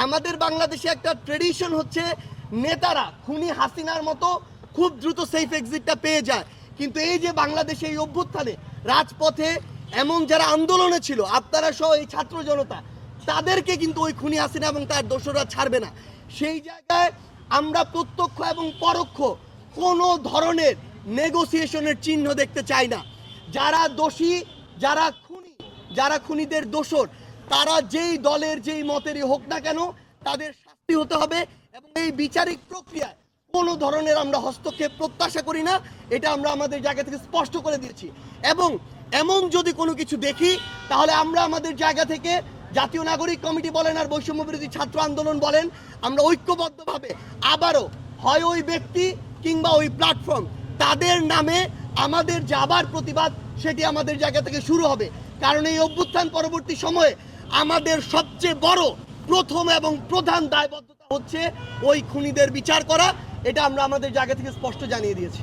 আমাদের বাংলাদেশে একটা ট্রেডিশন হচ্ছে নেতারা খুনি হাসিনার মতো খুব দ্রুত সেফ এক্সিটটা পেয়ে যায়, কিন্তু এই যে বাংলাদেশে এই অভ্যুত্থানে রাজপথে এমন যারা আন্দোলনে ছিল, আপনারা সহ এই ছাত্র জনতা, তাদেরকে কিন্তু ওই খুনি হাসিনা এবং তার দোসররা ছাড়বে না। সেই জায়গায় আমরা প্রত্যক্ষ এবং পরোক্ষ কোনো ধরনের নেগোসিয়েশনের চিহ্ন দেখতে চাই না। যারা দোষী, যারা খুনি, যারা খুনিদের দোসর, তারা যেই দলের যেই মতেরই হোক না কেন, তাদের শাস্তি হতে হবে এবং এই বিচারিক প্রক্রিয়ায় কোনো ধরনের আমরা হস্তক্ষেপ প্রত্যাশা করি না। এটা আমরা আমাদের জায়গা থেকে স্পষ্ট করে দিয়েছি এবং এমন যদি কোনো কিছু দেখি তাহলে আমরা আমাদের জায়গা থেকে জাতীয় নাগরিক কমিটি বলেন আর বৈষম্য বিরোধী ছাত্র আন্দোলন বলেন, আমরা ঐক্যবদ্ধভাবে আবারও হয় ওই ব্যক্তি কিংবা ওই প্ল্যাটফর্ম তাদের নামে আমাদের যে আবার প্রতিবাদ, সেটি আমাদের জায়গা থেকে শুরু হবে। কারণ এই অভ্যুত্থান পরবর্তী সময়ে আমাদের সবচেয়ে বড় প্রথম এবং প্রধান দায়বদ্ধতা হচ্ছে ওই খুনিদের বিচার করা। এটা আমরা আমাদের জায়গা থেকে স্পষ্ট জানিয়ে দিয়েছি।